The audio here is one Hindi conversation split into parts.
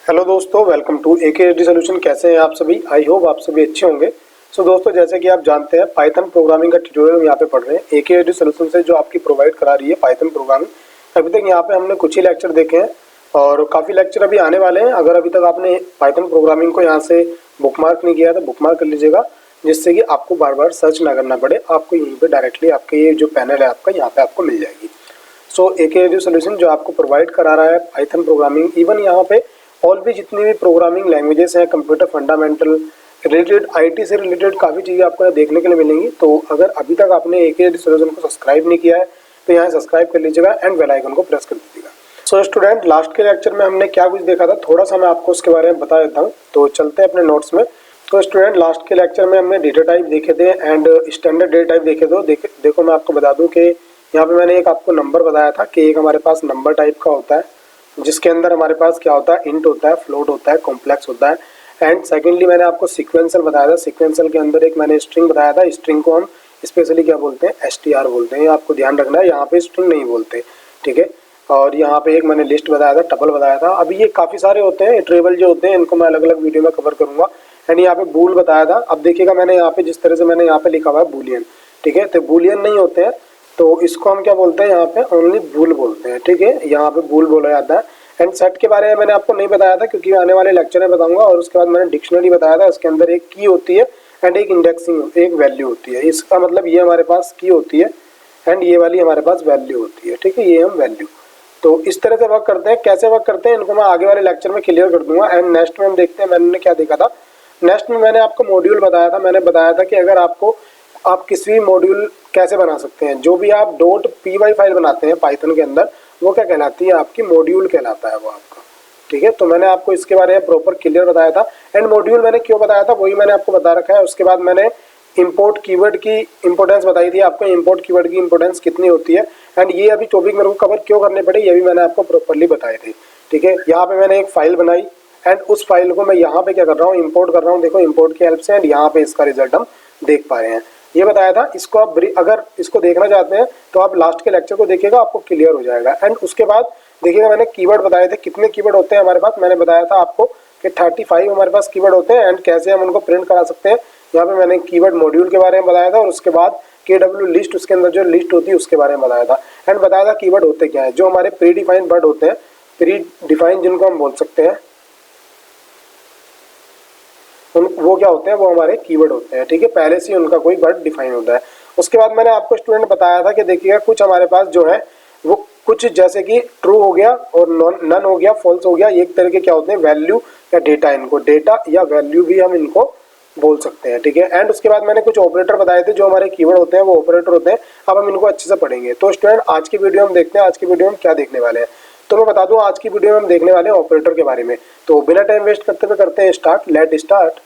हेलो दोस्तों, वेलकम टू AKSD सॉल्यूशन। कैसे हैं आप सभी? आई होप आप सभी अच्छे होंगे। सो दोस्तों, जैसे कि आप जानते हैं, पाइथन प्रोग्रामिंग का ट्यूटोरियल हम यहाँ पे पढ़ रहे हैं। AKSD सॉल्यूशन से जो आपकी प्रोवाइड करा रही है पाइथन प्रोग्रामिंग। अभी तक यहाँ पे हमने कुछ ही लेक्चर देखे हैं और काफ़ी लेक्चर अभी आने वाले हैं। अगर अभी तक आपने पाइथन प्रोग्रामिंग को यहाँ से बुकमार्क नहीं किया तो बुकमार्क कर लीजिएगा, जिससे कि आपको बार बार सर्च ना करना पड़े। आपको यहीं पर डायरेक्टली आपके ये जो पैनल है आपका, यहाँ पे आपको मिल जाएगी। सो AKSD सॉल्यूशन जो आपको प्रोवाइड करा रहा है पाइथन प्रोग्रामिंग, इवन यहाँ पे और भी जितनी भी प्रोग्रामिंग लैंग्वेजेस हैं, कंप्यूटर फंडामेंटल रिलेटेड, IT से रिलेटेड काफ़ी चीज़ें आपको यहाँ देखने के लिए मिलेंगी। तो अगर अभी तक आपने AKSD सॉल्यूशन को सब्सक्राइब नहीं किया है तो यहाँ सब्सक्राइब कर लीजिएगा एंड बेल आइकन को प्रेस कर दीजिएगा। सो स्टूडेंट, लास्ट के लेक्चर में हमने क्या कुछ देखा था, थोड़ा सा मैं आपको उसके बारे में बता देता हूँ। तो चलते हैं अपने नोट्स में। तो स्टूडेंट, लास्ट के लेक्चर में हमने डेटा टाइप देखे थे एंड स्टैंडर्ड डेटा टाइप देखे थे। देखो मैं आपको बता दूं कि यहाँ पे मैंने एक आपको नंबर बताया था कि एक हमारे पास नंबर टाइप का होता है, जिसके अंदर हमारे पास क्या होता है, इंट होता है, फ्लोट होता है, कॉम्प्लेक्स होता है। एंड सेकेंडली मैंने आपको सिक्वेंशियल बताया था। सिक्वेंशियल के अंदर एक मैंने स्ट्रिंग बताया था। स्ट्रिंग को हम स्पेशली क्या बोलते हैं, STR बोलते हैं। आपको ध्यान रखना है, यहाँ पे स्ट्रिंग नहीं बोलते, ठीक है। और यहाँ पे एक मैंने लिस्ट बताया था, टपल बताया था। अभी ये काफ़ी सारे होते हैं इटरेबल जो होते हैं, इनको मैं अलग अलग वीडियो में कवर करूँगा। एंड यहाँ पे बूल बताया था। अब देखिएगा मैंने यहाँ पे जिस तरह से मैंने यहाँ पे लिखा हुआ है बूलियन, ठीक है। तो बूलियन नहीं होते हैं, तो इसको हम क्या बोलते हैं, यहाँ पे ओनली बूल बोलते हैं, ठीक है। यहाँ पे बूल बोला जाता है। एंड सेट के बारे में मैंने आपको नहीं बताया था क्योंकि आने वाले लेक्चर में बताऊंगा। और उसके बाद मैंने डिक्शनरी बताया था, इसके अंदर एक की होती है एंड एक इंडेक्सिंग, एक वैल्यू होती है। इसका मतलब ये हमारे पास की होती है एंड ये वाली हमारे पास वैल्यू होती है, ठीक है। ये हम वैल्यू, तो इस तरह से वर्क करते हैं। कैसे वर्क करते हैं इनको मैं आगे वाले लेक्चर में क्लियर कर दूंगा। एंड नेक्स्ट में हम देखते हैं मैंने क्या देखा था। नेक्स्ट में मैंने आपको मॉड्यूल बताया था। मैंने बताया था कि अगर आपको आप किसी भी मॉड्यूल कैसे बना सकते हैं, जो भी आप .py फाइल बनाते हैं पाइथन के अंदर, वो क्या कहलाती है, आपकी मॉड्यूल कहलाता है वो आपका, ठीक है। तो मैंने आपको इसके बारे में प्रॉपर क्लियर बताया था। एंड मॉड्यूल मैंने क्यों बताया था वही मैंने आपको बता रखा है। उसके बाद मैंने इंपोर्ट कीवर्ड की इंपोर्टेंस बताई थी आपको, इंपोर्ट कीवर्ड की इंपोर्टेंस कितनी होती है। एंड ये अभी टॉपिक मेरे को कवर क्यों करने पड़े ये भी मैंने आपको प्रॉपरली बताए थे, ठीक है। यहाँ पे मैंने एक फाइल बनाई एंड उस फाइल को मैं यहाँ पे क्या कर रहा हूँ, इंपोर्ट कर रहा हूँ। देखो इंपोर्ट की हेल्प से, एंड यहाँ पे इसका रिजल्ट हम देख पा रहे हैं। ये बताया था। इसको आप अगर इसको देखना चाहते हैं तो आप लास्ट के लेक्चर को देखिएगा, आपको क्लियर हो जाएगा। एंड उसके बाद देखिएगा मैंने कीवर्ड बताए थे, कितने कीवर्ड होते हैं हमारे पास। मैंने बताया था आपको कि 35 हमारे पास कीवर्ड होते हैं एंड कैसे हम उनको प्रिंट करा सकते हैं। यहाँ पे मैंने कीवर्ड मॉड्यूल के बारे में बताया था और उसके बाद KW लिस्ट, उसके अंदर जो लिस्ट होती है उसके बारे में बताया था। एंड बताया था कीवर्ड होते क्या है, जो हमारे प्री डिफाइंड वर्ड होते हैं, प्री डिफाइंड जिनको हम बोल सकते हैं, वो क्या होते हैं, वो हमारे कीवर्ड होते हैं, ठीक है। पहले से ही उनका कोई वर्ड डिफाइन होता है। उसके बाद मैंने आपको स्टूडेंट बताया था कि देखिएगा कुछ हमारे पास जो है वो कुछ जैसे कि ट्रू हो गया और नन हो गया, फॉल्स हो गया, एक तरह के क्या होते हैं, वैल्यू या डेटा। इनको डेटा या वैल्यू भी हम इनको बोल सकते हैं, ठीक है। एंड उसके बाद मैंने कुछ ऑपरेटर बताए थे, जो हमारे कीवर्ड होते हैं वो ऑपरेटर होते हैं। अब हम इनको अच्छे से पढ़ेंगे। तो स्टूडेंट, आज की वीडियो हम देखते हैं, आज की वीडियो हम क्या देखने वाले हैं। तो मैं बता दूं, आज की वीडियो में हम देखने वाले हैं ऑपरेटर के बारे में। तो बिना टाइम वेस्ट करते हुए करते हैं start. Let start.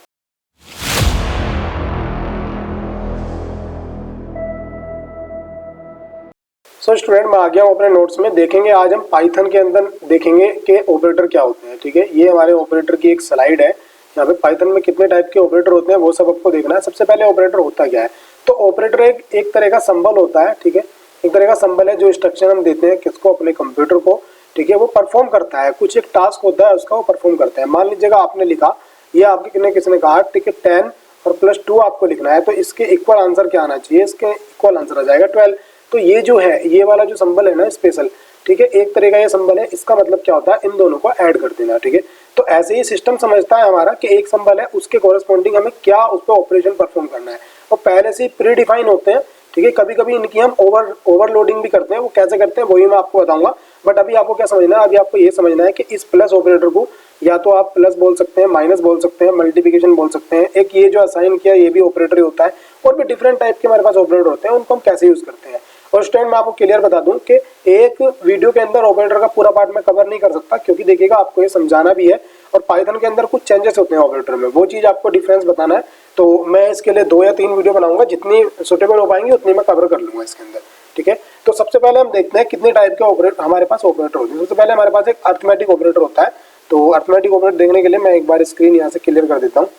So student, मैं आ गया हूँ अपने नोट्स में। देखेंगे आज हम पाइथन के अंदर देखेंगे कि ऑपरेटर क्या होते हैं, ठीक है। ये हमारे ऑपरेटर की एक स्लाइड है। यहाँ पे पाइथन में कितने टाइप के ऑपरेटर होते हैं वो सब आपको देखना है। सबसे पहले ऑपरेटर होता क्या है, तो ऑपरेटर एक तरह का सिंबल होता है, ठीक है। एक तरह का सिंबल है जो इंस्ट्रक्शन हम देते हैं किसको, अपने कंप्यूटर को, ठीक है। वो परफॉर्म करता है, कुछ एक टास्क होता है उसका, वो परफॉर्म करता है। मान लीजिएगा आपने लिखा, ये आपके किसने कहा, ठीक है, 10 और +2 आपको लिखना है, तो इसके इक्वल आंसर क्या आना चाहिए, इसके इक्वल आंसर आ जाएगा 12। तो ये जो है, ये वाला जो सिंबल है ना स्पेशल, ठीक है, एक तरह का ये सिंबल है। इसका मतलब क्या होता है, इन दोनों को ऐड कर देना, ठीक है। तो ऐसे ही सिस्टम समझता है हमारा कि एक सिंबल है, उसके कोरस्पॉन्डिंग हमें क्या उस पर ऑपरेशन परफॉर्म करना है, और पहले से ही प्री डिफाइन होते हैं, ठीक है। कभी कभी इनकी हम ओवरलोडिंग भी करते हैं। वो कैसे करते हैं वही मैं आपको बताऊंगा। बट अभी आपको क्या समझना है, अभी आपको ये समझना है कि इस प्लस ऑपरेटर को या तो आप प्लस बोल सकते हैं, माइनस बोल सकते हैं, मल्टीप्लिकेशन बोल सकते हैं। एक ये जो असाइन किया ये भी ऑपरेटर ही होता है। और भी डिफरेंट टाइप के हमारे पास ऑपरेटर होते हैं, उनको हम कैसे यूज करते हैं। और स्टूडेंट, मैं आपको क्लियर बता दूं कि एक वीडियो के अंदर ऑपरेटर का पूरा पार्ट मैं कवर नहीं कर सकता, क्योंकि देखिएगा आपको ये समझाना भी है और पाइथन के अंदर कुछ चेंजेस होते हैं ऑपरेटर में, वो चीज़ आपको डिफरेंस बताना है। तो मैं इसके लिए 2 या 3 वीडियो बनाऊंगा, जितनी सुटेबल हो पाएंगी उतनी मैं कवर कर लूंगा इसके अंदर, ठीक है। तो सबसे पहले हम देखते हैं कितने टाइप के ऑपरेटर हमारे पास ऑपरेटर होते हैं। सबसे पहले हमारे पास एक अर्थमेटिक ऑपरेटर होता है। तो अर्थमेटिक ऑपरेटर देखने के लिए मैं एक बार स्क्रीन यहाँ से क्लियर कर देता हूँ,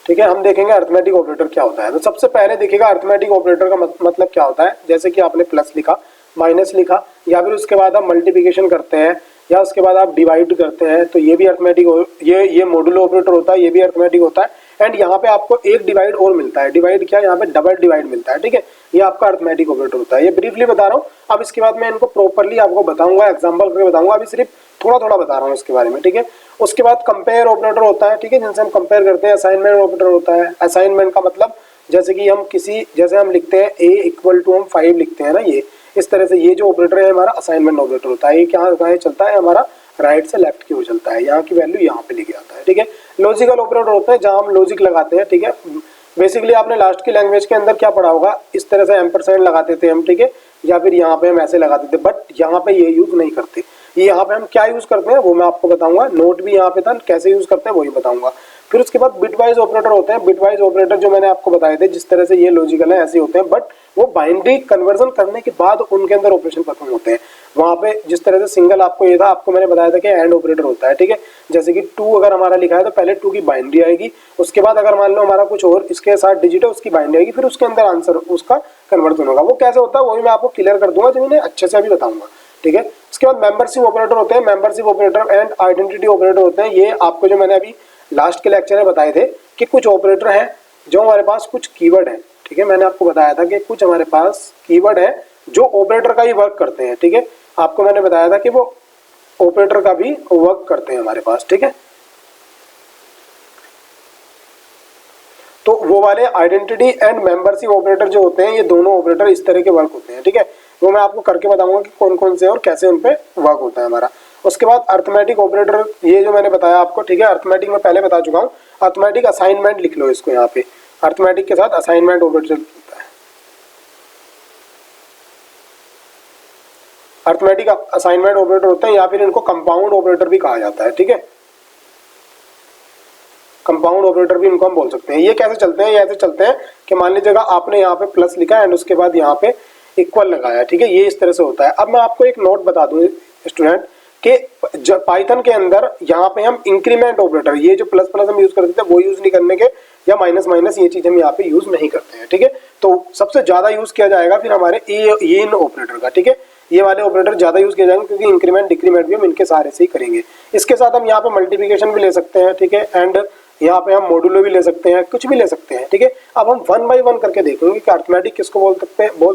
ठीक है। हम देखेंगे अर्थमेटिक ऑपरेटर क्या होता है। तो सबसे पहले देखिएगा अर्थमेटिक ऑपरेटर का मतलब क्या होता है। जैसे कि आपने प्लस लिखा, माइनस लिखा, या फिर उसके बाद हम मल्टीप्लिकेशन करते हैं, या उसके बाद आप डिवाइड करते हैं तो ये भी अर्थमेटिक ये मॉडुलो ऑपरेटर होता है, ये भी अर्थमेटिक होता है। एंड यहाँ पे आपको एक डिवाइड और मिलता है, डिवाइड क्या, यहाँ पे डबल डिवाइड मिलता है, ठीक है, ये आपका अर्थमेटिक ऑपरेटर होता है। ये ब्रीफली बता रहा हूँ, अब इसके बाद मैं इनको प्रॉपरली आपको बताऊंगा, एग्जाम्पल करके बताऊंगा, अभी सिर्फ थोड़ा थोड़ा बता रहा हूँ इसके बारे में, ठीक है। उसके बाद कंपेयर ऑपरेटर होता है, ठीक है, जिनसे हम कंपेयर करते हैं। असाइनमेंट ऑपरेटर होता है, असाइनमेंट का मतलब जैसे कि जैसे हम लिखते हैं a इक्वल टू हम 5 लिखते हैं ना, ये इस तरह से ये जो ऑपरेटर है हमारा असाइनमेंट ऑपरेटर होता है। ये कहाँ चलता है, हमारा राइट से लेफ्ट की ओर चलता है, यहाँ की वैल्यू यहाँ पे लेके आता है, ठीक है। लॉजिकल ऑपरेटर होता है जहाँ हम लॉजिक लगाते हैं, ठीक है। बेसिकली आपने लास्ट की लैंग्वेज के अंदर क्या पढ़ा होगा, इस तरह से एम्परसेंड लगाते थे हम, ठीक है, या फिर यहाँ पे हम ऐसे लगाते थे, बट यहाँ पे ये यूज नहीं करते। ये यहाँ पे हम क्या यूज करते हैं वो मैं आपको बताऊंगा, नोट भी यहाँ पे था, कैसे यूज करते हैं वही बताऊंगा। फिर उसके बाद बिटवाइज ऑपरेटर होते हैं। बिटवाइज ऑपरेटर जो मैंने आपको बताए थे, जिस तरह से ये लॉजिकल है ऐसे होते हैं, बट वो बाइनरी कन्वर्जन करने के बाद उनके अंदर ऑपरेशन परफॉर्म होते हैं। वहां पे जिस तरह से सिंगल आपको ये था, आपको मैंने बताया था कि एंड ऑपरेटर होता है, ठीक है। जैसे कि 2 अगर हमारा लिखा है तो पहले 2 की बाइनरी आएगी, उसके बाद अगर मान लो हमारा कुछ और इसके साथ डिजिट है उसकी बाइनरी आएगी, फिर उसके अंदर आंसर उसका कन्वर्जन होगा। वो कैसे होता है वो भी मैं आपको क्लियर कर दूंगा, जब इन्हें अच्छे से अभी बताऊंगा, ठीक है। उसके बाद मेंबरशिप ऑपरेटर होते हैं। Membership operator and identity operator होते हैं। ये आपको जो मैंने अभी लास्ट के लेक्चर में बताए थे कि कुछ ऑपरेटर हैं जो हमारे पास कुछ कीवर्ड है, ठीक है। मैंने आपको बताया था कि कुछ हमारे पास कीवर्ड है जो ऑपरेटर का ही वर्क करते हैं, ठीक है। आपको मैंने बताया था कि वो ऑपरेटर का भी वर्क करते हैं हमारे पास, ठीक है। तो वो वाले आइडेंटिटी एंड मेंबरशिप ऑपरेटर जो होते हैं, ये दोनों ऑपरेटर इस तरह के वर्क होते हैं, ठीक है। वो मैं आपको करके बताऊंगा कि कौन कौन से और कैसे उन पे वर्क होता है हमारा। उसके बाद अर्थमेटिक ऑपरेटर, ये जो मैंने बताया आपको, ठीक है, अर्थमेटिक में पहले बता चुका हूँ। अर्थमेटिक असाइनमेंट लिख लो इसको, यहाँ पे अर्थमेटिक के साथ असाइनमेंट ऑपरेटर होता है। अर्थमेटिक असाइनमेंट ऑपरेटर होते हैं, या फिर इनको कंपाउंड ऑपरेटर भी कहा जाता है, ठीक है। कंपाउंड ऑपरेटर भी इनको हम बोल सकते हैं। ये कैसे चलते हैं, ये ऐसे चलते हैं कि मान लीजिएगा आपने यहाँ पे प्लस लिखा एंड उसके बाद यहाँ पे इक्वल लगाया, ठीक है, ये इस तरह से होता है। अब मैं आपको एक नोट बता दूं स्टूडेंट कि पाइथन के अंदर यहाँ पे हम इंक्रीमेंट ऑपरेटर, ये जो प्लस प्लस हम यूज करते थे वो यूज नहीं करने के, या माइनस माइनस ये चीज हम यहाँ पे यूज नहीं करते हैं, ठीक है। तो सबसे ज्यादा यूज किया जाएगा फिर हमारे इन ऑपरेटर का, ठीक है। ये वाले ऑपरेटर ज्यादा यूज किए जाएंगे क्योंकि इंक्रीमेंट डिक्रीमेंट भी हम इनके सहारे से ही करेंगे। इसके साथ हम यहाँ पे मल्टीप्लिकेशन भी ले सकते हैं, ठीक है, एंड यहाँ पे हम मॉड्यूलो भी ले सकते हैं, कुछ भी ले सकते हैं, ठीक है। अब हम 1 बाय 1 करके देखेंगे कि अर्थमेटिक किसको बोल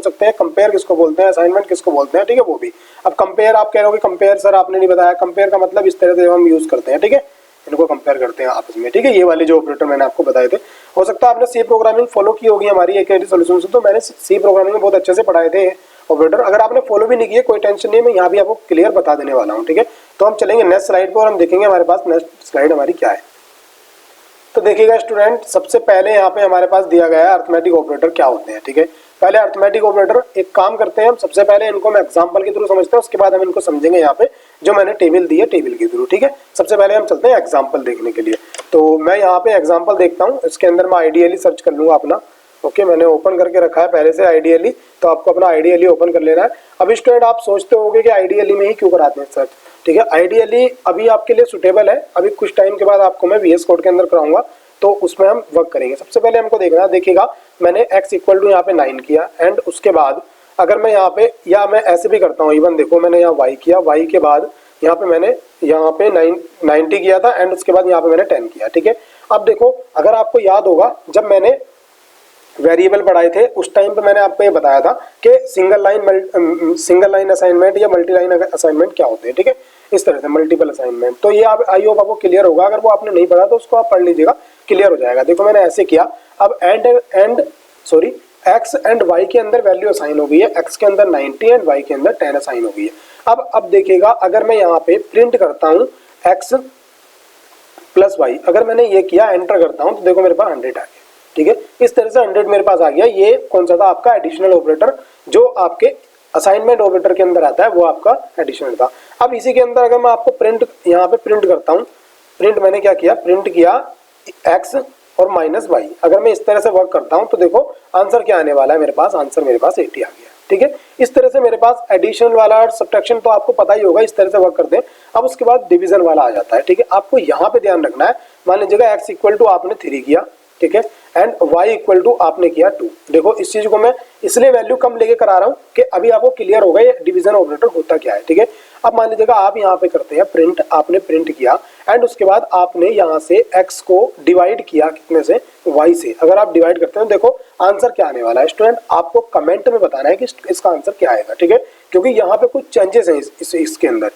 सकते हैं, कंपेयर किसको बोलते हैं, असाइनमेंट किसको बोलते हैं, ठीक है, वो भी। अब कंपेयर आप कह रहे हो कि कंपेयर सर आपने नहीं बताया, कंपेयर का मतलब इस तरह से हम यूज करते हैं, ठीक है, इनको कंपेयर करते हैं आपस में, ठीक है। ये वाले जो ऑपरेटर मैंने आपको बताए थे, हो सकता है आपने सी प्रोग्रामिंग फॉलो की होगी हमारी एक सोल्यूशन से, तो मैंने सी प्रोग्रामिंग में बहुत अच्छे से पढ़ाए थे ऑपरेटर। अगर आपने फॉलो भी नहीं किए कोई टेंशन नहीं, मैं यहाँ भी आपको क्लियर बता देने वाला हूँ, ठीक है। तो हम चलेंगे नेक्स्ट स्लाइड पर और हम देखेंगे हमारे पास नेक्स्ट स्लाइड हमारी क्या है। तो देखिएगा स्टूडेंट, सबसे पहले यहाँ पे हमारे पास दिया गया है अर्थमेटिक ऑपरेटर क्या होते हैं, ठीक है। पहले अर्थमेटिक ऑपरेटर एक काम करते हैं हम, सबसे पहले इनको मैं एग्जांपल के थ्रू समझते हैं, उसके बाद हम इनको समझेंगे यहाँ पे जो मैंने टेबल दी है टेबल के थ्रू, ठीक है। सबसे पहले हम चलते हैं एग्जाम्पल देखने के लिए। तो मैं यहाँ पे एग्जाम्पल देखता हूँ, इसके अंदर मैं आइडियली सर्च कर लूंगा अपना, ओके, मैंने ओपन करके रखा है पहले से आइडियली, तो आपको अपना आइडियली ओपन कर लेना है। अभी स्टूडेंट आप सोचते होंगे कि आइडियली में ही क्यों कराते हैं सर्च, ठीक है। आइडियली अभी आपके लिए सुटेबल है, अभी कुछ टाइम के बाद आपको मैं VS कोड के अंदर कराऊंगा तो उसमें हम वर्क करेंगे। सबसे पहले हमको देखना है, देखिएगा मैंने x इक्वल टू यहाँ पे 9 किया एंड उसके बाद अगर मैं यहाँ पे, या मैं ऐसे भी करता हूँ, इवन देखो मैंने यहाँ y किया, y के बाद यहाँ पे मैंने यहाँ पे 90 किया था एंड उसके बाद यहाँ पे मैंने 10 किया, ठीक है। अब देखो अगर आपको याद होगा जब मैंने वेरिएबल पढ़ाए थे उस टाइम पे मैंने आपको ये बताया था कि सिंगल लाइन असाइनमेंट या मल्टी लाइन असाइनमेंट क्या होते हैं, ठीक है, इस तरह से मल्टीपल असाइनमेंट। तो ये आप आई होप आपको क्लियर होगा, अगर वो आपने नहीं पढ़ा तो उसको आप पढ़ लीजिएगा, क्लियर हो जाएगा। देखो मैंने ऐसे किया, अब एक्स एंड वाई के अंदर वैल्यू असाइन हो गई है, एक्स के अंदर 90 एंड वाई के अंदर 10 असाइन हो गई है। अब देखिएगा अगर मैं यहाँ पे प्रिंट करता हूँ एक्स प्लस वाई, अगर मैंने ये किया एंटर करता हूँ तो देखो मेरे पास 100 आ गया, ठीक है। इस तरह से 100 मेरे पास आ गया। ये कौन सा था आपका एडिशनल ऑपरेटर, जो आपके असाइनमेंट ऑपरेटर के अंदर आता है वो आपका एडिशनल था। अब इसी के अंदर अगर मैं आपको प्रिंट यहाँ पे प्रिंट करता हूँ, प्रिंट मैंने क्या किया, प्रिंट किया एक्स और माइनस वाई, अगर मैं इस तरह से वर्क करता हूँ तो देखो आंसर क्या आने वाला है मेरे पास, आंसर मेरे पास 80 आ गया, ठीक है। इस तरह से मेरे पास एडिशन वाला और सब्ट्रैक्शन तो आपको पता ही होगा, इस तरह से वर्क करते हैं। अब उसके बाद डिवीजन वाला आ जाता है, ठीक है। आपको यहाँ पे ध्यान रखना है, मान लीजिएगा एक्स इक्वल टू आपने 3 किया, ठीक है, एंड y इक्वल टू आपने किया 2। देखो इस चीज को मैं इसलिए वैल्यू कम लेके करा रहा हूँ कि अभी आपको क्लियर होगा ये डिवीजन ऑपरेटर होता क्या है, ठीक है। अब मान लीजिएगा आप यहाँ पे करते हैं प्रिंट, आपने प्रिंट किया एंड उसके बाद आपने यहाँ से x को डिवाइड किया कितने से, y से। अगर आप डिवाइड करते हैं देखो आंसर क्या आने वाला है स्टूडेंट, आपको कमेंट में बताना है कि इसका आंसर क्या आएगा, ठीक है, क्योंकि यहाँ पे कुछ चेंजेस हैं इसके अंदर।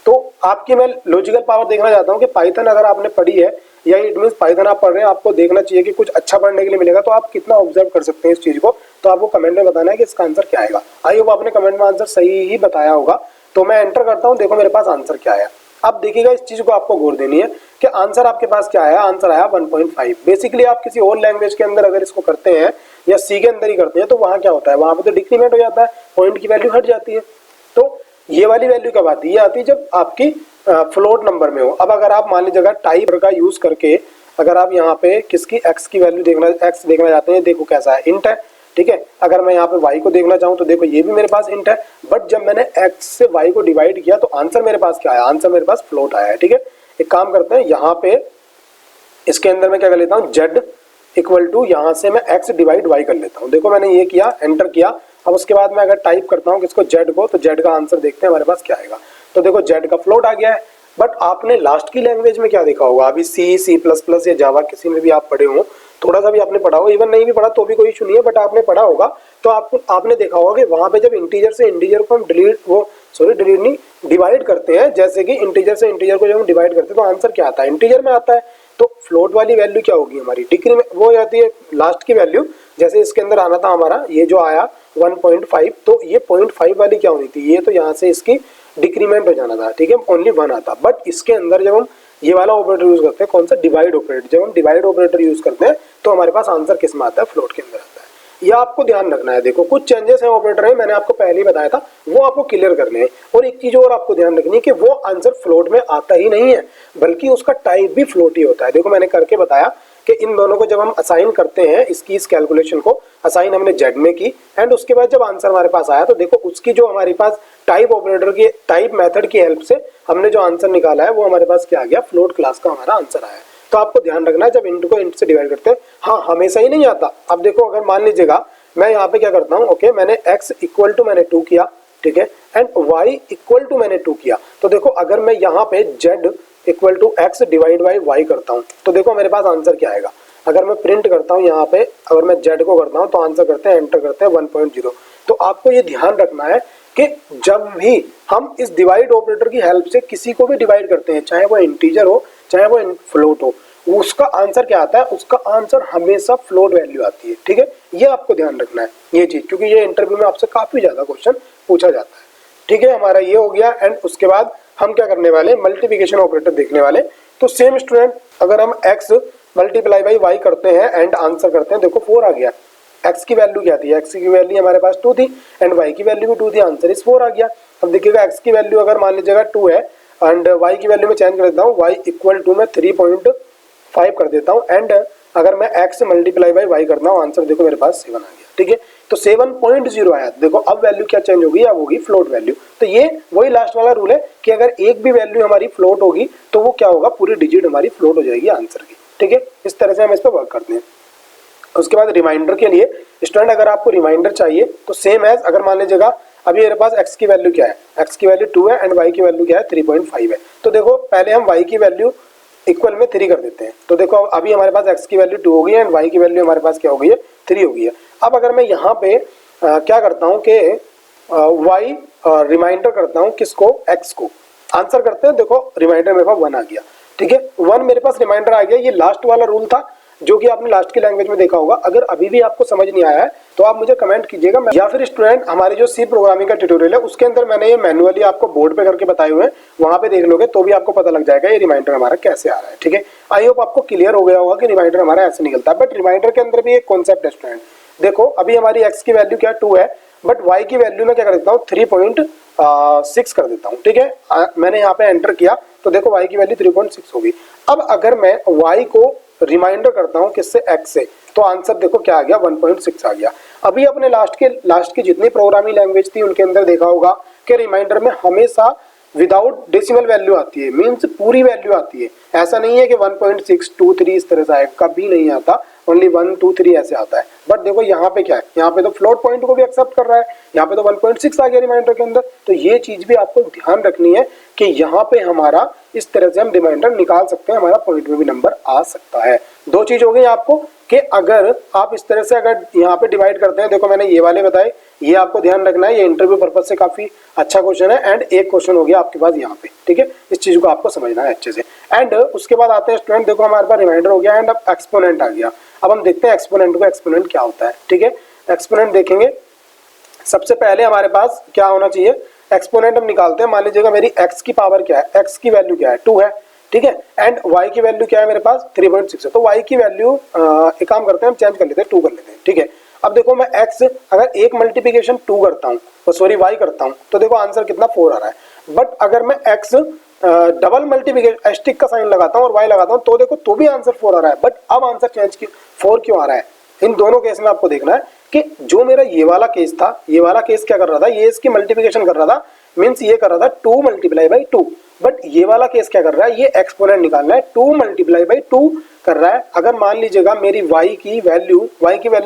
तो आपकी मैं लॉजिकल पावर देखना चाहता हूँ कि पाइथन अगर आपने पढ़ी है या इट मींस पाइथन आप पढ़ रहे हैं, आपको देखना चाहिए कि कुछ अच्छा पढ़ने के लिए मिलेगा, तो आप कितना ऑब्जर्व कर सकते हैं इस चीज को। तो आपको कमेंट में बताना है कि इसका आंसर क्या आएगा। आई होप आपने कमेंट में आंसर सही ही बताया होगा। तो मैं एंटर करता हूँ, देखो मेरे पास आंसर क्या आया। अब देखिएगा इस चीज को आपको गौर देनी है कि आंसर आपके पास क्या आया, आंसर आया 1.5। बेसिकली आप किसी और लैंग्वेज के अंदर अगर इसको करते हैं या सी के अंदर ही करते हैं तो वहां क्या होता है, वहां पे तो डिक्रीमेंट हो जाता है, पॉइंट की वैल्यू हट जाती है। तो ये वाली वैल्यू कब आती है, ये आती है जब आपकी फ्लोट नंबर में हो। अब अगर आप मान लीजिएगा टाइप का यूज करके अगर आप यहाँ पे किसकी x की वैल्यू देखना चाहते हैं, देखो कैसा है, इंट है, ठीक है। अगर मैं यहाँ पे y को देखना चाहूँ तो देखो ये भी मेरे पास इंट है, बट जब मैंने x से y को डिवाइड किया तो आंसर मेरे पास क्या आया, आंसर मेरे पास फ्लोट आया है, ठीक है। एक काम करते हैं, यहाँ पे इसके अंदर मैं क्या कर लेता हूँ, z इक्वल टू यहाँ से मैं x डिवाइड y कर लेता हूँ। देखो मैंने ये किया, एंटर किया। अब उसके बाद मैं अगर टाइप करता हूँ किसको, z को, तो z का आंसर देखते हैं हमारे पास क्या आएगा। तो देखो z का फ्लोट आ गया है। बट आपने लास्ट की लैंग्वेज में क्या देखा होगा, अभी C++ या जावा किसी में भी आप पढ़े हो, थोड़ा सा भी आपने पढ़ा हो, इवन नहीं भी पढ़ा तो भी कोई इशू नहीं है, बट आपने पढ़ा होगा तो आपने देखा होगा कि वहां पे जब इंटीजर से इंटीजर को हम डिलीट नहीं डिवाइड करते हैं, जैसे कि इंटीजर से इंटीजर को जब हम डिवाइड करते हैं तो आंसर क्या आता है, इंटीजर में आता है। तो फ्लोट वाली वैल्यू क्या होगी हमारी, डिक्रीमेंट वो जाती है लास्ट की वैल्यू। जैसे इसके अंदर आना था हमारा ये जो आया 1.5, तो ये 0.5 वाली क्या होनी थी, ये तो यहाँ से इसकी डिक्रीमेंट हो जाना था, ठीक है, ओनली 1 आता। बट इसके अंदर जब हम ये वाला ऑपरेटर यूज करते हैं, कौन सा, डिवाइड ऑपरेटर, जब हम डिवाइड ऑपरेटर यूज करते हैं तो हमारे पास आंसर किस में आता है, फ्लोट के अंदर आता है। ये आपको ध्यान रखना है। देखो कुछ चेंजेस है ऑपरेटर है, मैंने आपको पहले ही बताया था, वो आपको क्लियर करने हैं। और एक चीज और आपको ध्यान रखनी है कि वो आंसर फ्लोट में आता ही नहीं है, बल्कि उसका टाइप भी फ्लोट ही होता है। देखो मैंने करके बताया कि इन दोनों को जब हम असाइन करते हैं, इसकी इस कैलकुलेशन को असाइन हमने जेड में की एंड उसके बाद जब आंसर हमारे पास आया तो देखो उसकी जो हमारे पास टाइप ऑपरेटर की टाइप मेथड की हेल्प से हमने जो आंसर निकाला है वो हमारे पास क्या आ गया, फ्लोट क्लास का हमारा आंसर आया। तो आपको ध्यान रखना है जब इंट को इंट से डिवाइड करते हैं, हाँ हमेशा ही नहीं आता। अब देखो अगर मान लीजिएगा मैं यहाँ पे क्या करता हूँ, ओके मैंने x इक्वल टू मैंने 2 किया, ठीक है, एंड y इक्वल टू मैंने 2 किया। तो देखो अगर मैं यहाँ पे z equal to x divide by y करता हूँ तो देखो मेरे पास आंसर क्या आएगा। अगर मैं प्रिंट करता हूँ यहाँ पे, अगर मैं z को करता हूँ तो आंसर करते हैं, एंटर करते हैं 1.0। तो आपको ये ध्यान रखना है कि जब भी हम इस डिवाइड ऑपरेटर की हेल्प से किसी को भी डिवाइड करते हैं, चाहे वो इंटीजर हो चाहे वो फ्लोट हो, उसका आंसर क्या आता है, उसका आंसर हमेशा फ्लोट वैल्यू आती है, ठीक है। ये आपको ध्यान रखना है ये चीज, क्योंकि ये इंटरव्यू में आपसे काफी ज्यादा क्वेश्चन पूछा जाता है, ठीक है। हमारा ये हो गया एंड उसके बाद हम क्या करने वाले, मल्टीप्लिकेशन ऑपरेटर देखने वाले। तो सेम स्टूडेंट अगर हम x मल्टीप्लाई बाई y करते हैं एंड आंसर करते हैं, देखो 4 आ गया। x की वैल्यू क्या थी, x की वैल्यू हमारे पास 2 थी एंड y की वैल्यू भी 2 थी, आंसर इस 4 आ गया। अब देखिएगा x की वैल्यू अगर मान लीजिएगा 2 है एंड y की वैल्यू में चेंज कर देता हूँ, y इक्वल टू मैं 3.5 कर देता हूँ एंड अगर मैं x मल्टीप्लाई बाई y करता हूँ, आंसर देखो मेरे पास 7 आ गया, ठीक है। तो 7.0 आया। देखो अब वैल्यू क्या चेंज होगी, अब होगी फ्लोट वैल्यू। तो ये वही लास्ट वाला रूल है कि अगर एक भी वैल्यू हमारी फ्लोट होगी तो वो क्या होगा, पूरी डिजिट हमारी फ्लोट हो जाएगी आंसर की, ठीक है। इस तरह से हम इस पर वर्क करते हैं। उसके बाद रिमाइंडर के लिए स्टूडेंट अगर आपको रिमाइंडर चाहिए तो सेम एज, अगर मान लीजिएगा अभी मेरे पास x की वैल्यू क्या है, x की वैल्यू 2 है एंड y की वैल्यू क्या है 3.5 है। तो देखो पहले हम y की वैल्यू इक्वल में 3 कर देते हैं। तो देखो अभी हमारे पास x की वैल्यू 2 हो गई है एंड y की वैल्यू हमारे पास क्या हो गई है, 3 हो गई है। अब अगर मैं यहाँ पे क्या करता हूँ कि y रिमाइंडर करता हूँ किसको, x को, आंसर करते हैं, देखो रिमाइंडर मेरे पास 1 आ गया, ठीक है। 1 मेरे पास रिमाइंडर आ गया। ये लास्ट वाला रूल था जो कि आपने लास्ट की लैंग्वेज में देखा होगा। अगर अभी भी आपको समझ नहीं आया है तो आप मुझे कमेंट कीजिएगा, या फिर स्टूडेंट हमारे जो सी प्रोग्रामिंग का ट्यूटोरियल है उसके अंदर मैंने ये मैन्युअली आपको बोर्ड पे करके बताए हुए हैं, वहां पे देख लोगे तो भी आपको पता लग जाएगा ये रिमाइंडर हमारा कैसे आ रहा है, ठीक है। आई होप आपको क्लियर हो गया होगा कि रिमाइंडर हमारा ऐसे निकलता है। बट रिमाइंडर के अंदर भी एक कॉन्सेप्ट है स्टूडेंट, देखो अभी हमारी x की वैल्यू क्या 2 है बट y की वैल्यू में क्या कर देता हूँ 3.6 कर देता हूँ, ठीक है। मैंने यहाँ पे एंटर किया तो देखो y की वैल्यू 3.6 होगी। अब अगर मैं y को रिमाइंडर करता हूँ किससे, x से, तो आंसर देखो क्या आ गया 1.6 आ गया। अभी अपने लास्ट की जितनी प्रोग्रामिंग लैंग्वेज थी उनके अंदर देखा होगा कि रिमाइंडर में हमेशा विदाउट डेसिमल वैल्यू आती है, मीन्स पूरी वैल्यू आती है। ऐसा नहीं है कि 1.623 इस तरह से आएगा, कभी नहीं आता, ओनली 1 2 3 ऐसे आता है। बट देखो यहाँ पे क्या है, यहाँ पे तो फ्लोट पॉइंट को भी एक्सेप्ट कर रहा है, यहाँ पे तो 1.6 आ गया रिमाइंडर के अंदर। तो ये चीज भी आपको ध्यान रखनी है कि यहाँ पे हमारा इस तरह से हम रिमाइंडर निकाल सकते हैं, हमारा पॉइंट में भी नंबर आ सकता है। दो चीज हो गई आपको कि अगर आप इस तरह से अगर यहाँ पे डिवाइड करते हैं, देखो मैंने ये वाले बताए, ये आपको ध्यान रखना है, ये इंटरव्यू पर्पज से काफी अच्छा क्वेश्चन है। एंड एक क्वेश्चन हो गया आपके पास यहाँ पे, ठीक है, इस चीज को आपको समझना है अच्छे से। एंड उसके बाद आते हैं स्टूडेंट, देखो हमारे पास रिमाइंडर हो गया एंड अब एक्सपोनेंट आ गया। अब हम देखते हैं एक्सपोनेंट को, एक्सपोनेंट क्या होता है, ठीक है। एक्सपोनेंट देखेंगे, सबसे पहले हमारे पास क्या होना चाहिए, एक्सपोनेंट हम निकालते हैं। मान लीजिएगा मेरी x की पावर क्या है, x की वैल्यू क्या है 2 है, ठीक है, एंड y की वैल्यू क्या है मेरे पास 3.6 है। तो y की वैल्यू एक काम करते हैं, हम चेंज कर लेते हैं, 2 कर लेते हैं, ठीक है। अब देखो मैं x अगर एक मल्टीप्लिकेशन 2 करता हूँ, सॉरी y करता हूँ, तो देखो आंसर कितना 4 आ रहा है। बट अगर मैं x डबल मल्टीप्लिकेशन एस्टिक का साइन लगाता हूँ और y लगाता हूँ, तो देखो तो भी आंसर 4 आ रहा है। बट अब आंसर चेंज 4 क्यों आ रहा है, इन दोनों केस में आपको देखना है कि जो मेरा ये वाला केस था, ये वाला केस क्या कर रहा था, ये इसकी मल्टीप्लिकेशन कर रहा था, मीन्स ये कर रहा था 2 मल्टीप्लाई बाई 2। बट ये वाला केस क्या कर रहा है, ये एक्सपोनेंट निकालना है, 2 मल्टीप्लाई बाई 2 कर रहा है। अगर मान लीजिएगा मेरी y की वैल्यू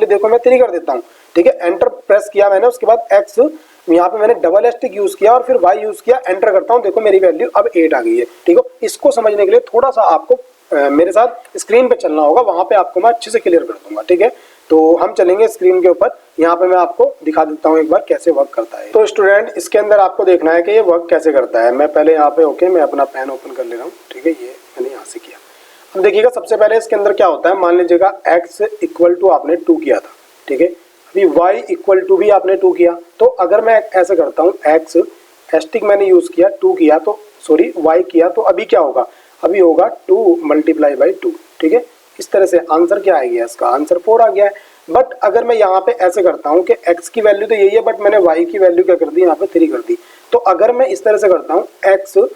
देखो मैं 3 कर देता हूँ, ठीक है, एंटर प्रेस किया मैंने, उसके बाद x यहाँ पे मैंने डबल एस्टिक यूज किया और फिर y यूज किया, एंटर करता हूँ, देखो मेरी वैल्यू अब 8 आ गई है, ठीक है। इसको समझने के लिए थोड़ा सा आपको मेरे साथ स्क्रीन पे चलना होगा, वहां पे आपको मैं अच्छे से क्लियर कर दूंगा, ठीक है। तो हम चलेंगे स्क्रीन के ऊपर, यहाँ पे मैं आपको दिखा देता हूँ एक बार कैसे वर्क करता है। तो स्टूडेंट इसके अंदर आपको देखना है कि ये वर्क कैसे करता है। मैं पहले यहाँ पे ओके, मैं अपना पेन ओपन कर ले रहा हूँ, ठीक है, ये मैंने यहाँ से किया। अब देखिएगा सबसे पहले इसके अंदर क्या होता है, मान लीजिएगा x इक्वल टू आपने 2 किया था, ठीक है, अभी y इक्वल टू भी आपने 2 किया। तो अगर मैं ऐसे करता हूँ, x एस्टिक मैंने यूज किया, 2 किया, तो सॉरी y किया, तो अभी क्या होगा, अभी होगा 2 मल्टीप्लाई बाई 2, ठीक है। इस तरह से आंसर क्या आ गया, इसका आंसर 4 आ गया है। बट अगर मैं यहाँ पे ऐसे करता हूँ कि x की वैल्यू तो यही है, बट मैंने y की वैल्यू क्या कर दी, यहाँ पे 3 कर दी। तो अगर मैं इस तरह से करता हूँ, x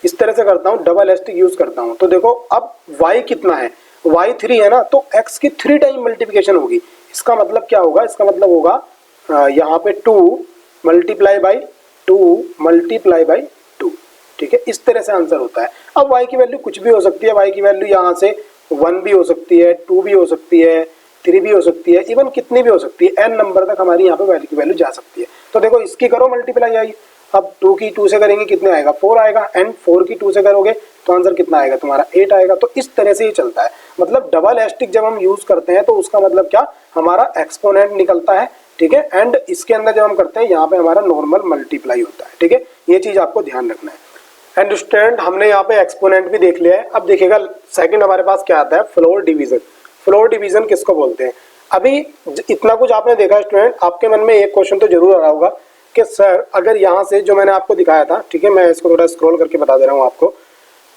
इस तरह से करता हूँ, डबल एस्टिक यूज करता हूँ, तो देखो अब y कितना है, y 3 है ना, तो x की 3 टाइम मल्टीप्लिकेशन होगी। इसका मतलब क्या होगा, इसका मतलब होगा यहाँ पे 2 मल्टीप्लाई बाई 2, ठीक है। इस तरह से आंसर होता है। अब y की वैल्यू कुछ भी हो सकती है, y की वैल्यू यहाँ से 1 भी हो सकती है, 2 भी हो सकती है, 3 भी हो सकती है, इवन कितनी भी हो सकती है, n नंबर तक हमारी यहाँ पे वैल्यू की वैल्यू जा सकती है। तो देखो इसकी करो मल्टीप्लाई आई, अब 2 की 2 से करेंगे कितने आएगा, 4 आएगा, एंड 4 की 2 से करोगे तो आंसर कितना आएगा तुम्हारा 8 आएगा। तो इस तरह से ही चलता है, मतलब डबल एस्टिक जब हम यूज करते हैं तो उसका मतलब क्या, हमारा एक्सपोनेंट निकलता है, ठीक है। एंड इसके अंदर जब हम करते हैं यहाँ पे हमारा नॉर्मल मल्टीप्लाई होता है, ठीक है, ये चीज आपको ध्यान रखना है। एंड स्टूडेंट हमने यहाँ पे एक्सपोनेंट भी देख लिया है। अब देखिएगा सेकंड हमारे पास क्या आता है, फ्लोर डिवीजन। फ्लोर डिवीजन किसको बोलते हैं, अभी इतना कुछ आपने देखा स्टूडेंट, आपके मन में एक क्वेश्चन तो जरूर आ रहा होगा कि सर अगर यहाँ से जो मैंने आपको दिखाया था, ठीक है, मैं इसको थोड़ा स्क्रॉल करके बता दे रहा हूँ आपको,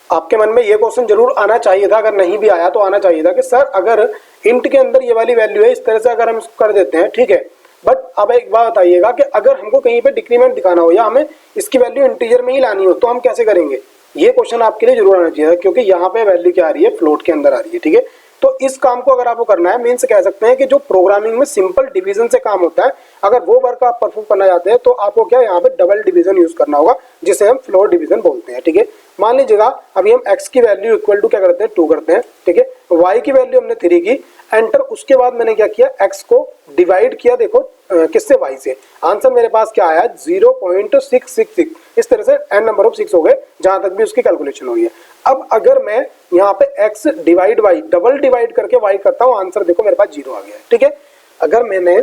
आपके मन में ये क्वेश्चन जरूर आना चाहिए था, अगर नहीं भी आया तो आना चाहिए था कि सर अगर इंट के अंदर ये वाली वैल्यू है, इस तरह से अगर हम इसको कर देते हैं, ठीक है, बट अब एक बात बताइएगा कि अगर हमको कहीं पे डिक्रीमेंट दिखाना हो या हमें इसकी वैल्यू इंटीजर में ही लानी हो तो हम कैसे करेंगे, ये क्वेश्चन आपके लिए जरूर आना चाहिए, क्योंकि यहाँ पे वैल्यू क्या आ रही है, फ्लोट के अंदर आ रही है, ठीक है। तो इस काम को अगर आपको करना है, मीन्स कह सकते हैं कि जो प्रोग्रामिंग में सिंपल डिवीजन से काम होता है, अगर वो वर्क आप परफॉर्म करना चाहते हैं तो आपको क्या यहाँ पे डबल डिवीजन यूज करना होगा, जिसे हम फ्लोर डिवीजन बोलते हैं, ठीक है। मान लीजिएगा अभी हम x की वैल्यू इक्वल टू क्या करते हैं, 2 करते हैं, ठीक है, y की वैल्यू हमने 3 की, एंटर, उसके बाद मैंने क्या किया, x को डिवाइड किया, देखो किससे, y से, आंसर मेरे पास क्या आया 0.666, इस तरह से n नंबर ऑफ 6 हो गए, जहां तक भी उसकी कैलकुलेशन हुई है। अब अगर मैं यहाँ पे x divide y double divide करके y करता हूँ, आंसर देखो मेरे पास 0 आ गया है, ठीक है। अगर मैंने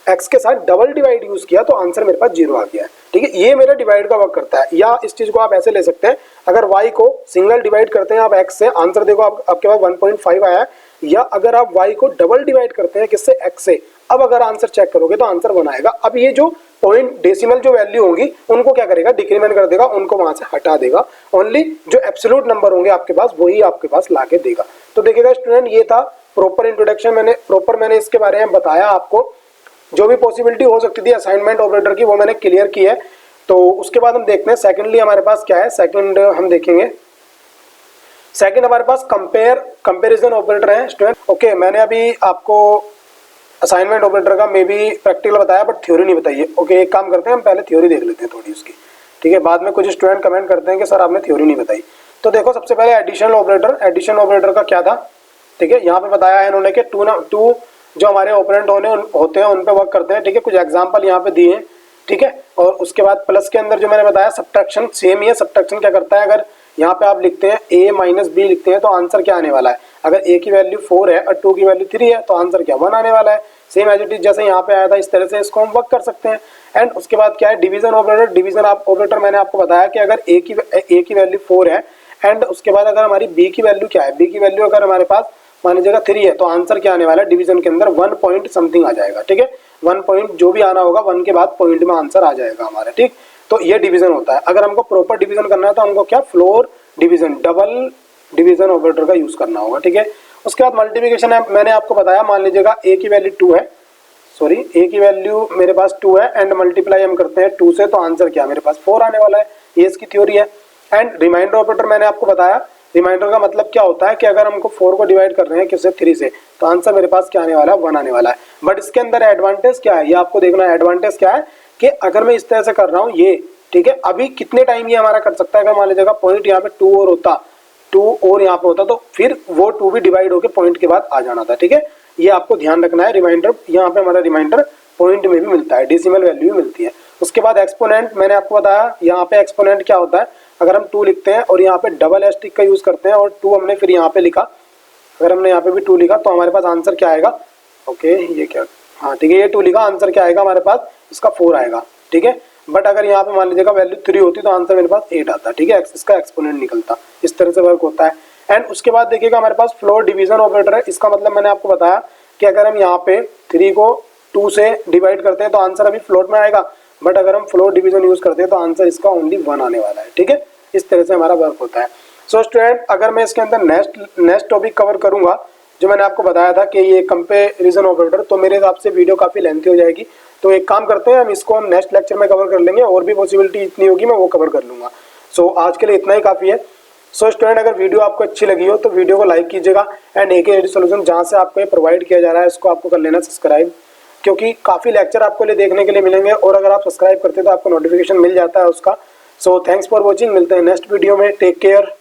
x के साथ डबल डिवाइड यूज किया तो आंसर मेरे पास 0 आ गया है, ठीक है, ये मेरा डिवाइड का वर्क करता है। या इस चीज को आप ऐसे ले सकते हैं, अगर y को सिंगल डिवाइड करते हैं आप x से, आंसर देखो आपके पास 1.5 आया है, या अगर आप y को डबल डिवाइड करते हैं किससे, x से, अब अगर आंसर चेक करोगे तो आंसर 1 आएगा। अब ये जो पॉइंट डेसिमल जो वैल्यू होंगी उनको क्या करेगा, डिक्रीमेंट कर देगा, उनको वहां से हटा देगा, ओनली जो एब्सोल्यूट नंबर होंगे आपके पास वही आपके पास लाके देगा। तो देखिएगा स्टूडेंट, ये था प्रॉपर इंट्रोडक्शन, मैंने इसके बारे में बताया आपको, जो भी पॉसिबिलिटी हो सकती थी असाइनमेंट ऑपरेटर की वो मैंने क्लियर की है। तो उसके बाद हम देखते हैं सेकेंडली हमारे पास क्या है, सेकंड हम देखेंगे, सेकंड हमारे पास कंपेरिजन ऑपरेटर है स्टूडेंट। ओके, मैंने अभी आपको असाइनमेंट ऑपरेटर का मे बी प्रैक्टिकल बताया बट थ्योरी नहीं बताई है। ओके, एक काम करते हैं, हम पहले थ्योरी देख लेते हैं थोड़ी उसकी। ठीक है। बाद में कुछ स्टूडेंट कमेंट करते हैं कि सर आपने थ्योरी नहीं बताई। तो देखो सबसे पहले एडिशनल ऑपरेटर का क्या था, ठीक है। यहाँ पे बताया है इन्होंने कि टू जो हमारे ऑपरेंड होते हैं उन पे वर्क करते हैं, ठीक है। कुछ एग्जांपल यहाँ पे दिए हैं, ठीक है। और उसके बाद प्लस के अंदर जो मैंने बताया सब्ट्रैक्शन सेम ही है। सब्ट्रैक्शन क्या करता है, अगर यहाँ पे आप लिखते हैं a माइनस बी लिखते हैं तो आंसर क्या आने वाला है। अगर a की वैल्यू 4 है और 2 की वैल्यू 3 है तो आंसर क्या 1 आने वाला है। सेम एज इट इज जैसे यहाँ पे आया था इस तरह से इसको हम वर्क कर सकते हैं। एंड उसके बाद क्या है डिवीजन ऑपरेटर। डिवीजन ऑपरेटर मैंने आपको बताया कि अगर a की वैल्यू 4 है एंड उसके बाद अगर हमारी b की वैल्यू क्या है, b की वैल्यू अगर हमारे पास मान लीजिएगा 3 है तो आंसर क्या आने वाला है डिवीजन के अंदर 1 पॉइंट समथिंग आ जाएगा, ठीक है। 1 पॉइंट जो भी आना होगा 1 के बाद पॉइंट में आंसर आ जाएगा हमारा, ठीक। तो ये डिवीजन होता है। अगर हमको प्रॉपर डिवीजन करना है तो हमको क्या floor division double division operator का यूज करना होगा, ठीक है। उसके बाद मल्टीप्लिकेशन है, मैंने आपको बताया मान लीजिएगा a की वैल्यू 2 है, सॉरी a की वैल्यू मेरे पास 2 है एंड मल्टीप्लाई हम करते हैं 2 से तो आंसर क्या मेरे पास 4 आने वाला है। ये इसकी थ्योरी है। एंड रिमाइंडर ऑपरेटर मैंने आपको बताया, रिमाइंडर का मतलब क्या होता है कि अगर हमको 4 को डिवाइड कर रहे हैं किससे 3 से तो आंसर मेरे पास क्या आने वाला है 1 आने वाला है। बट इसके अंदर एडवांटेज क्या है ये आपको देखना है। एडवांटेज क्या है कि अगर मैं इस तरह से कर रहा हूँ ये, ठीक है, अभी कितने टाइम ये हमारा कर सकता है। अगर मान लीजिएगा पॉइंट यहाँ पे 2 और होता, 2 और यहाँ पे होता तो फिर वो 2 भी डिवाइड होकर पॉइंट के बाद आ जाना था, ठीक है। ये आपको ध्यान रखना है। रिमाइंडर यहाँ पे हमारा रिमाइंडर पॉइंट में भी मिलता है, डेसिमल वैल्यू भी मिलती है। उसके बाद एक्सपोनेंट मैंने आपको बताया, यहाँ पे एक्सपोनेंट क्या होता है, अगर हम 2 लिखते हैं और यहाँ पे डबल एस्टिक का यूज करते हैं और 2 हमने फिर यहाँ पे लिखा, अगर हमने यहाँ पे भी 2 लिखा तो हमारे पास आंसर क्या आएगा, ओके ये क्या, हाँ ठीक है, ये 2 लिखा, आंसर क्या आएगा हमारे पास इसका 4 आएगा, ठीक है। बट अगर यहाँ पे मान लीजिएगा वैल्यू 3 होती तो आंसर मेरे पास 8 आता, ठीक है, इसका एक्सपोनेंट निकलता। इस तरह से वर्क होता है। एंड उसके बाद देखिएगा हमारे पास फ्लोर डिवीजन ऑपरेटर है। इसका मतलब मैंने आपको बताया कि अगर हम यहाँ पे 3 को 2 से डिवाइड करते हैं तो आंसर अभी फ्लोट में आएगा, बट अगर हम फ्लोर डिवीजन यूज करते हैं तो आंसर इसका ओनली 1 आने वाला है, ठीक है। इस तरह से हमारा वर्क होता है। सो स्टूडेंट अगर मैं इसके अंदर नेक्स्ट टॉपिक कवर करूंगा जो मैंने आपको बताया था कि ये कंपैरिजन ऑपरेटर, तो मेरे हिसाब से वीडियो काफी लेंथी हो जाएगी। तो एक काम करते हैं हम इसको नेक्स्ट लेक्चर में कवर कर लेंगे, और भी पॉसिबिलिटी इतनी होगी मैं वो कवर कर लूंगा। सो आज के लिए इतना ही काफी है। सो स्टूडेंट अगर वीडियो आपको अच्छी लगी हो तो वीडियो को लाइक कीजिएगा एंड AK सोल्यूशन जहाँ से आपको ये प्रोवाइड किया जा रहा है उसको आपको कर लेना सब्सक्राइब, क्योंकि काफी लेक्चर आपको लिए देखने के लिए मिलेंगे और अगर आप सब्सक्राइब करते हैं तो आपको नोटिफिकेशन मिल जाता है उसका। सो थैंक्स फॉर वॉचिंग, मिलते हैं नेक्स्ट वीडियो में, टेक केयर।